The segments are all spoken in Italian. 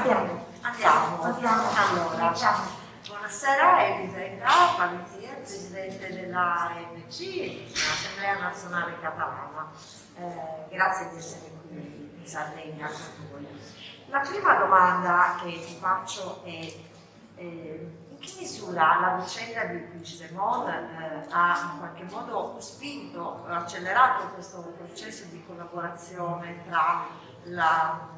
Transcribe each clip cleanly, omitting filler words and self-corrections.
Andiamo. Allora, buonasera, Elisenda Palizia, Presidente della ANC, Assemblea Nazionale Catalana. Grazie di essere qui in Sardegna con noi. La prima domanda che ti faccio è in che misura la vicenda di Puigdemont ha in qualche modo spinto, accelerato questo processo di collaborazione tra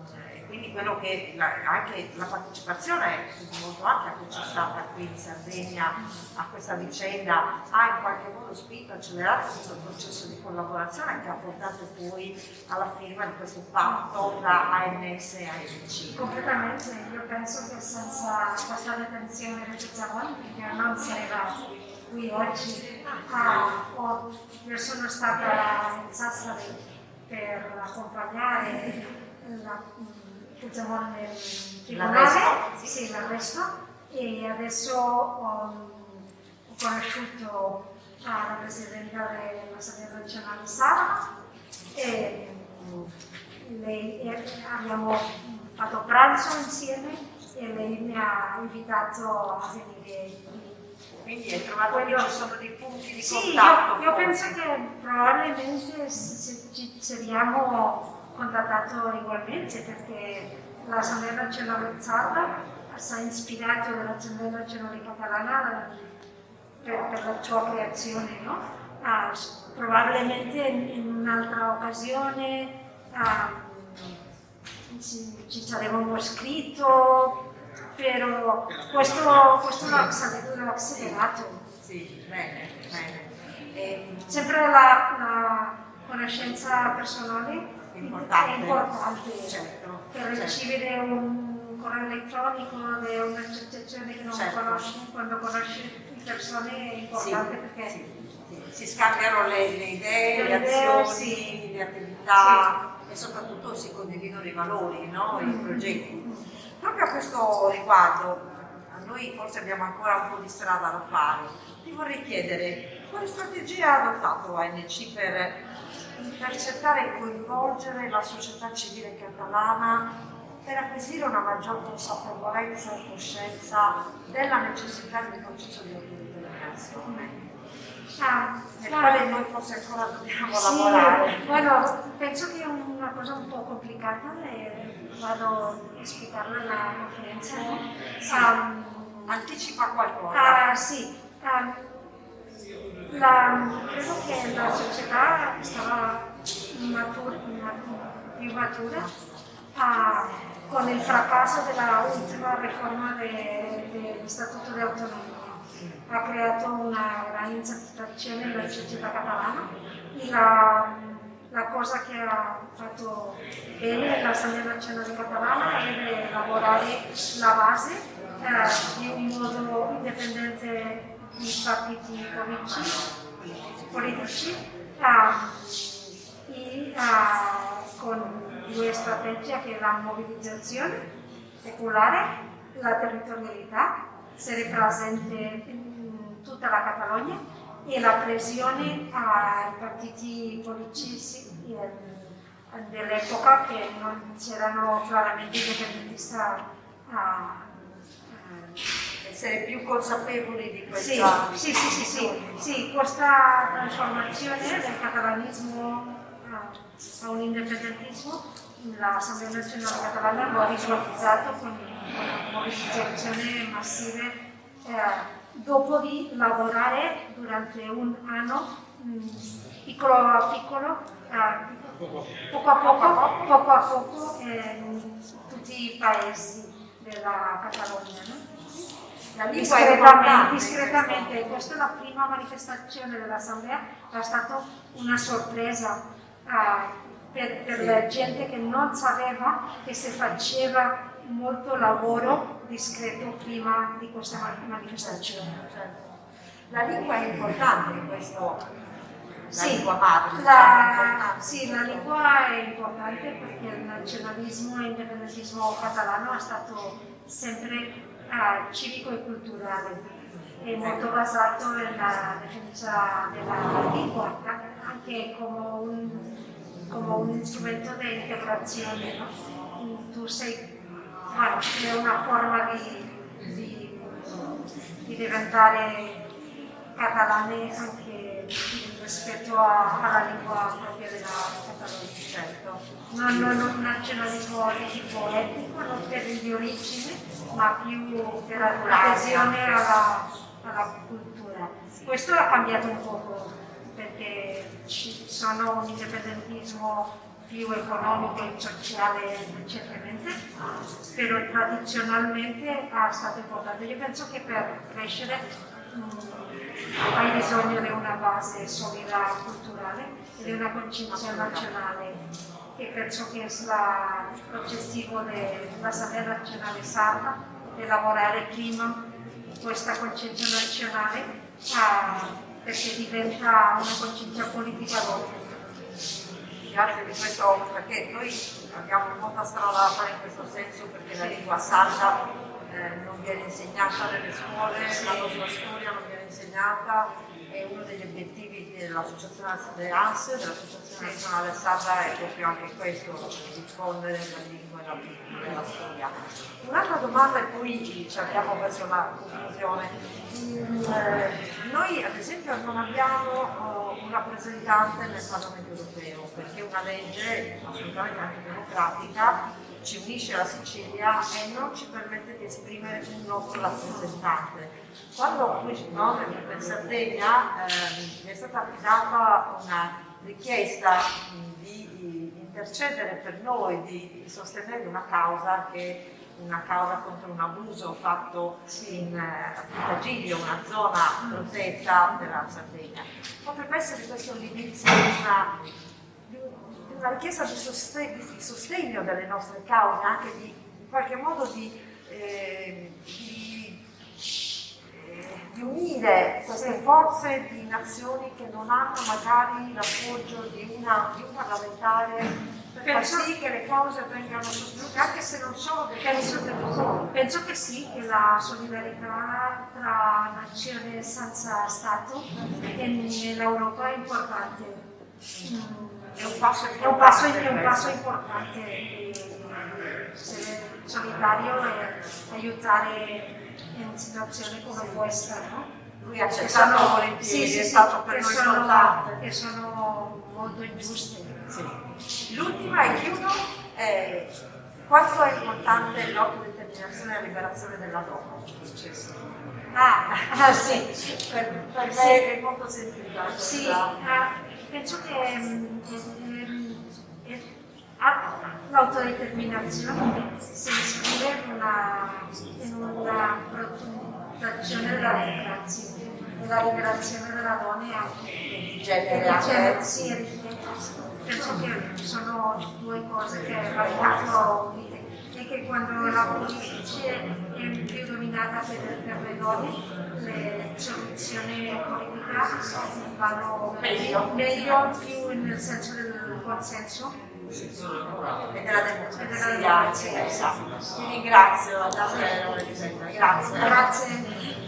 quindi quello che anche la partecipazione molto ampia che c'è stata qui in Sardegna a questa vicenda ha in qualche modo spinto, accelerato questo processo di collaborazione che ha portato poi alla firma di questo patto tra ANS e ANC. Completamente, io penso che senza questa detenzione di Puigdemont io non sarei qui oggi. Io sono stata in Sassari per accompagnare Puigdemont nel tribunale, sì, l'arresto, e adesso ho conosciuto la Presidenta dell'Assemblea Nazionale Sara e abbiamo fatto pranzo insieme e lei mi ha invitato a venire qui. Quindi hai trovato che ci sono dei punti di sì, contatto? Io penso che probabilmente ci saremmo contattato ugualmente perché l'Assemblea Nazionale Sarda si è ispirato dall'Assemblea Nazionale Catalana per la sua creazione, no? Probabilmente in un'altra occasione ci saremmo scritto, però questo l'ho accelerato. Sì, bene. Sempre la conoscenza personale è importante, certo, per ricevere un correo elettronico di un'associazione che non conosci, quando conosci le persone è importante perché si scambiano le idee, le azioni, le attività e soprattutto si condividono i valori, no? I progetti. Proprio a questo riguardo, noi forse abbiamo ancora un po' di strada da fare. Ti vorrei chiedere quale strategia ha adottato l'ANC per cercare di coinvolgere la società civile catalana per acquisire una maggior consapevolezza e coscienza della necessità di un processo di autodeterminazione, nel quale noi forse ancora dobbiamo lavorare. Bueno, penso che è una cosa un po' complicata e vado a spiegarla nella conferenza. Anticipa qualcosa. Credo che la società stava più matura con il fracasso della ultima riforma del Statuto di Autonomia. Ha creato una gran insatisfazione nella società catalana e la cosa che ha fatto bene l'Assemblea Nazionale Catalana è lavorare la base di un modo indipendente di partiti politici e con due strategie che è la mobilizzazione popolare, la territorialità, essere presente in tutta la Catalogna e la pressione ai partiti politici dell'epoca che non c'erano chiaramente indipendentisti essere più consapevoli di questa sì, questa trasformazione del catalanismo a un indipendentismo l'Assemblea Nazionale Catalana lo ha visualizzato con mobilizzazioni massive dopo di lavorare durante un anno piccolo a piccolo poco a poco in tutti i paesi della Catalogna, no? Discretamente, questa è la prima manifestazione dell'Assemblea, è stata una sorpresa per la gente che non sapeva che si faceva molto lavoro discreto prima di questa manifestazione. La lingua è importante in questo, lingua madre. La lingua è importante perché il nazionalismo e l'indipendentismo catalano è stato sempre civico e culturale, è molto basato nella difesa della lingua, anche come un strumento di integrazione, no? Tu sei Bueno, è una forma di diventare catalani anche rispetto alla lingua propria della Catalogna. Certo. Non un nazionalismo di tipo etnico, non per di origine, ma più per adesione alla cultura. Questo ha cambiato un poco perché ci sono un indipendentismo più economico e sociale recentemente, però tradizionalmente è stato importante. Io penso che per crescere hai bisogno di una base solida culturale e di una coscienza nazionale, e penso che sia l'obiettivo dell'Assemblea Nazionale Sarda, di lavorare prima questa coscienza nazionale perché diventa una coscienza politica dopo. Grazie di questo, perché noi abbiamo molta strada da fare in questo senso, perché la lingua sarda non viene insegnata nelle scuole, la nostra storia non viene insegnata, e uno degli obiettivi dell'Associazione dell'ANS, dell'Associazione Nazionale Sarda, è proprio anche questo, diffondere la lingua e la cultura e la storia. Un'altra domanda, e poi ci abbiamo verso la conclusione. Noi ad esempio non abbiamo un rappresentante nel Parlamento europeo, perché una legge assolutamente anche democratica ci unisce alla Sicilia e non ci permette di esprimere un nostro rappresentante. Quando in Sardegna mi è stata affidata una richiesta di intercedere per noi, di sostenere una causa che una causa contro un abuso fatto in Tagiglio, una zona protetta della Sardegna. Potrebbe essere questo l'inizio di una richiesta di sostegno delle nostre cause, anche in qualche modo di unire queste forze di nazioni che non hanno magari l'appoggio di un parlamentare, per far sì che le cause vengano sostenute, anche se non sono dei casi del. Penso che sì, che la solidarietà tra nazioni senza Stato nell'Europa è importante. È un passo importante essere solidario e aiutare in situazioni come questa, no? Lui ha accettato volentieri, è stato per noi importante. Che sono molto ingiuste. Sì. L'ultima, e chiudo, è quanto è importante l'autodeterminazione e la liberazione della donna. Sì, per me è molto sentita. Sì, penso che l'autodeterminazione si iscrive in una protezione della democrazia, della liberazione della donna e anche di genere. Sì, penso che sono due cose che vanno unite, e che quando la politica è più dominata per le donne, le soluzioni politiche vanno meglio, più nel senso del consenso e della democrazia. Ti ringrazio davvero, Elisabetta. Grazie. Grazie.